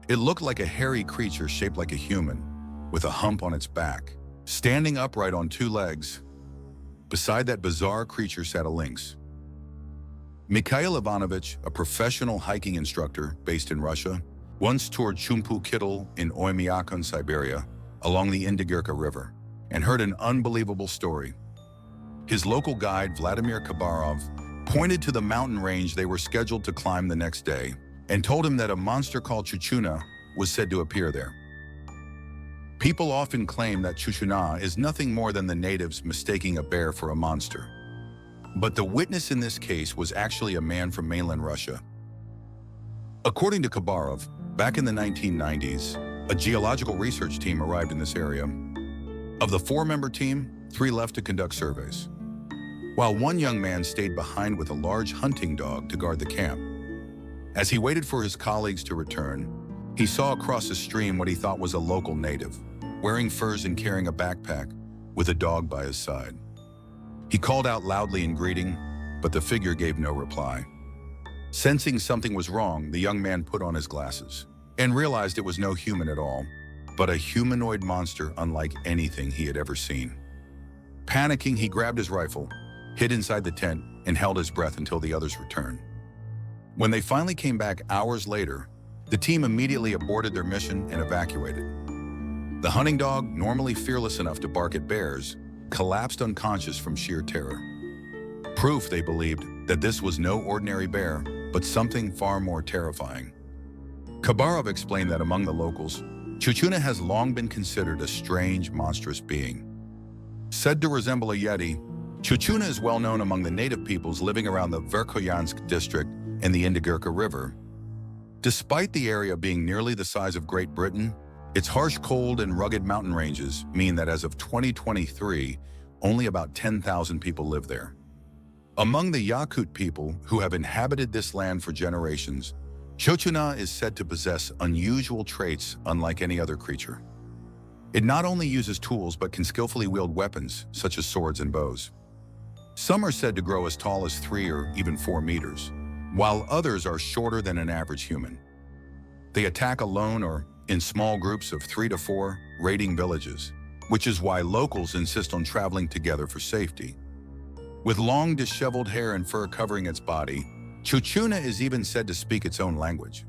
It looked like a hairy creature shaped like a human, with a hump on its back, standing upright on two legs. Beside that bizarre creature sat a lynx. Mikhail Ivanovich, a professional hiking instructor based in Russia, once toured Chumpu Kittel in Oymyakon, Siberia, along the Indigirka River, and heard an unbelievable story. His local guide, Vladimir Kabarov, pointed to the mountain range they were scheduled to climb the next day and told him that a monster called Chuchuna was said to appear there. People often claim that Chuchuna is nothing more than the natives mistaking a bear for a monster. But the witness in this case was actually a man from mainland Russia. According to Kabarov, back in the 1990s, a geological research team arrived in this area. Of the four-member team, 3 left to conduct surveys, while one young man stayed behind with a large hunting dog to guard the camp. As he waited for his colleagues to return, he saw across the stream what he thought was a local native, wearing furs and carrying a backpack, with a dog by his side. He called out loudly in greeting, but the figure gave no reply. Sensing something was wrong, the young man put on his glasses and realized it was no human at all, but a humanoid monster unlike anything he had ever seen. Panicking, he grabbed his rifle, hid inside the tent, and held his breath until the others returned. When they finally came back hours later, the team immediately aborted their mission and evacuated. The hunting dog, normally fearless enough to bark at bears, collapsed unconscious from sheer terror. Proof, they believed, that this was no ordinary bear, but something far more terrifying. Kabarov explained that among the locals, Chuchuna has long been considered a strange, monstrous being. Said to resemble a yeti, Chuchuna is well known among the native peoples living around the Verkhoyansk district and the Indigirka River. Despite the area being nearly the size of Great Britain, its harsh cold and rugged mountain ranges mean that as of 2023, only about 10,000 people live there. Among the Yakut people who have inhabited this land for generations, Chuchuna is said to possess unusual traits unlike any other creature. It not only uses tools but can skillfully wield weapons such as swords and bows. Some are said to grow as tall as 3 or even 4 meters, while others are shorter than an average human. They attack alone or in small groups of 3 to 4, raiding villages, which is why locals insist on traveling together for safety. With long disheveled hair and fur covering its body, Chuchuna is even said to speak its own language.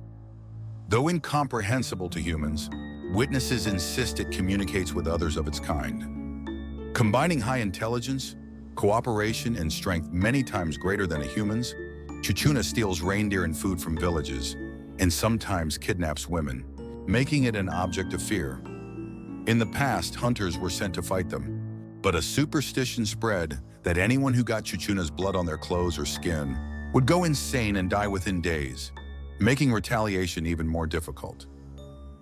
Though incomprehensible to humans, witnesses insist it communicates with others of its kind. Combining high intelligence, cooperation, and strength many times greater than a human's, Chuchuna steals reindeer and food from villages, and sometimes kidnaps women, making it an object of fear. In the past, hunters were sent to fight them, but a superstition spread that anyone who got Chuchuna's blood on their clothes or skin would go insane and die within days, making retaliation even more difficult.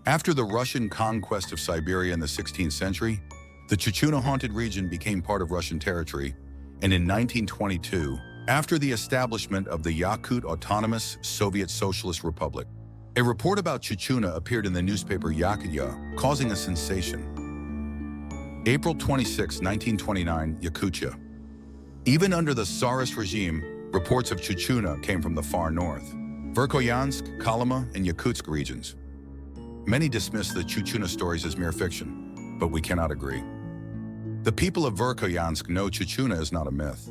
After the Russian conquest of Siberia in the 16th century, the Chuchuna-haunted region became part of Russian territory, and in 1922, after the establishment of the Yakut Autonomous Soviet Socialist Republic, a report about Chuchuna appeared in the newspaper Yakutia, causing a sensation. April 26, 1929, Yakutia. Even under the Tsarist regime, reports of Chuchuna came from the far north, Verkhoyansk, Kolyma, and Yakutsk regions. Many dismiss the Chuchuna stories as mere fiction, but we cannot agree. The people of Verkhoyansk know Chuchuna is not a myth.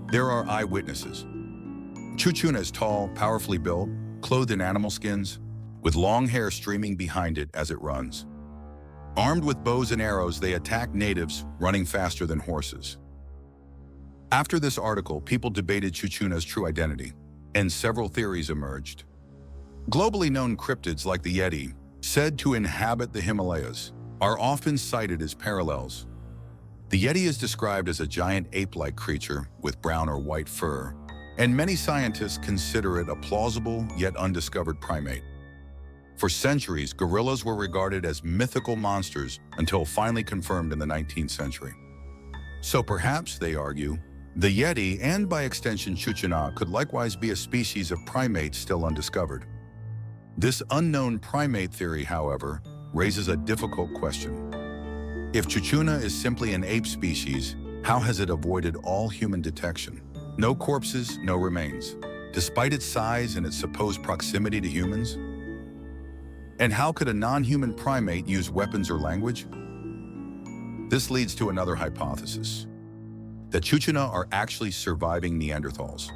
There are eyewitnesses. Chuchuna is tall, powerfully built, clothed in animal skins, with long hair streaming behind it as it runs. Armed with bows and arrows, they attack natives, running faster than horses. After this article, people debated Chuchuna's true identity, and several theories emerged. Globally known cryptids like the Yeti, said to inhabit the Himalayas, are often cited as parallels. The Yeti is described as a giant ape-like creature with brown or white fur, and many scientists consider it a plausible yet undiscovered primate. For centuries, gorillas were regarded as mythical monsters until finally confirmed in the 19th century. So perhaps, they argue, the Yeti, and by extension Chuchuna, could likewise be a species of primate still undiscovered. This unknown primate theory, however, raises a difficult question. If Chuchuna is simply an ape species, how has it avoided all human detection? No corpses, no remains, despite its size and its supposed proximity to humans? And how could a non-human primate use weapons or language? This leads to another hypothesis, that Chukchina are actually surviving Neanderthals.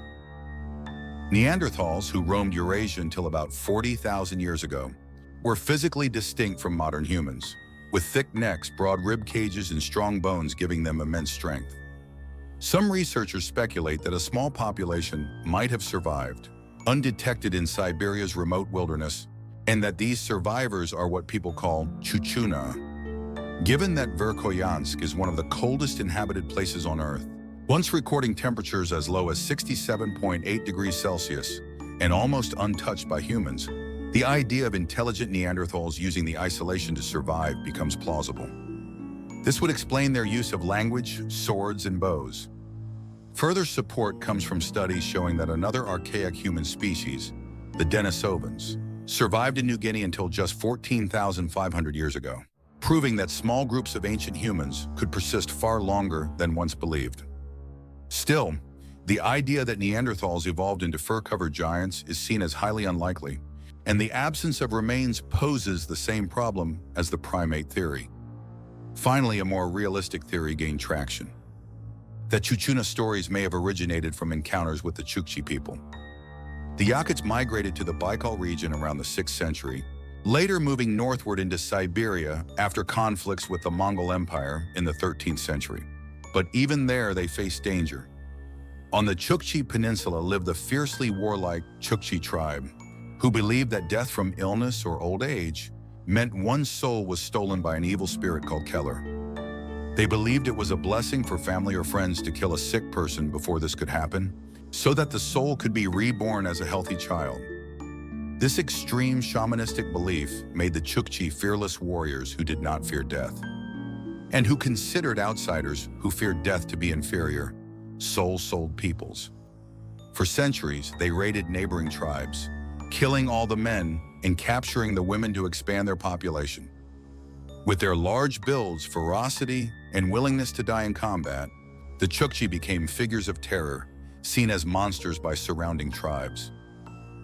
Neanderthals, who roamed Eurasia until about 40,000 years ago, were physically distinct from modern humans, with thick necks, broad rib cages, and strong bones giving them immense strength. Some researchers speculate that a small population might have survived, undetected in Siberia's remote wilderness, and that these survivors are what people call Chukchina. Given that Verkhoyansk is one of the coldest inhabited places on Earth, once recording temperatures as low as 67.8 degrees Celsius and almost untouched by humans, the idea of intelligent Neanderthals using the isolation to survive becomes plausible. This would explain their use of language, swords, and bows. Further support comes from studies showing that another archaic human species, the Denisovans, survived in New Guinea until just 14,500 years ago, proving that small groups of ancient humans could persist far longer than once believed. Still, the idea that Neanderthals evolved into fur-covered giants is seen as highly unlikely, and the absence of remains poses the same problem as the primate theory. Finally, a more realistic theory gained traction, that Chukchina stories may have originated from encounters with the Chukchi people. The Yakuts migrated to the Baikal region around the 6th century, later moving northward into Siberia after conflicts with the Mongol Empire in the 13th century. But even there, they faced danger. On the Chukchi Peninsula lived the fiercely warlike Chukchi tribe, who believed that death from illness or old age meant one's soul was stolen by an evil spirit called Keller. They believed it was a blessing for family or friends to kill a sick person before this could happen, so that the soul could be reborn as a healthy child. This extreme shamanistic belief made the Chukchi fearless warriors who did not fear death, and who considered outsiders who feared death to be inferior, soul-sold peoples. For centuries, they raided neighboring tribes, killing all the men and capturing the women to expand their population. With their large builds, ferocity, and willingness to die in combat, the Chukchi became figures of terror, seen as monsters by surrounding tribes.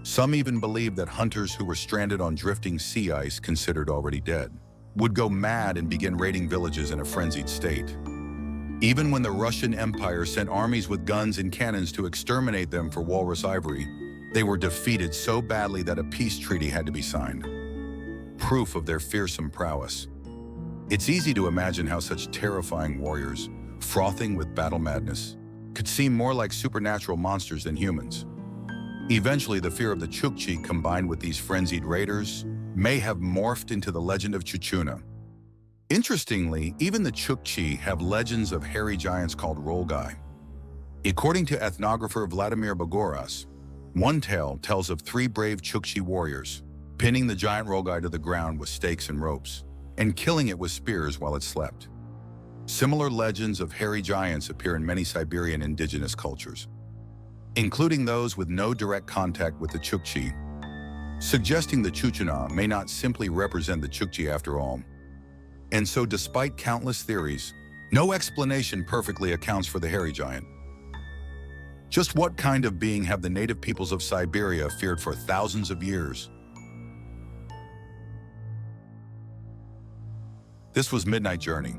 Some even believed that hunters who were stranded on drifting sea ice, considered already dead, would go mad and begin raiding villages in a frenzied state. Even when the Russian Empire sent armies with guns and cannons to exterminate them for walrus ivory, they were defeated so badly that a peace treaty had to be signed. Proof of their fearsome prowess. It's easy to imagine how such terrifying warriors, frothing with battle madness, could seem more like supernatural monsters than humans. Eventually, the fear of the Chukchi, combined with these frenzied raiders, may have morphed into the legend of Chukchina. Interestingly, even the Chukchi have legends of hairy giants called Rolgai. According to ethnographer Vladimir Bogoras, one tale tells of 3 brave Chukchi warriors pinning the giant Rolgai to the ground with stakes and ropes, and killing it with spears while it slept. Similar legends of hairy giants appear in many Siberian indigenous cultures, including those with no direct contact with the Chukchi, suggesting the Chukchina may not simply represent the Chukchi after all. And so, despite countless theories, no explanation perfectly accounts for the hairy giant. Just what kind of being have the native peoples of Siberia feared for thousands of years? This was Midnight Journey.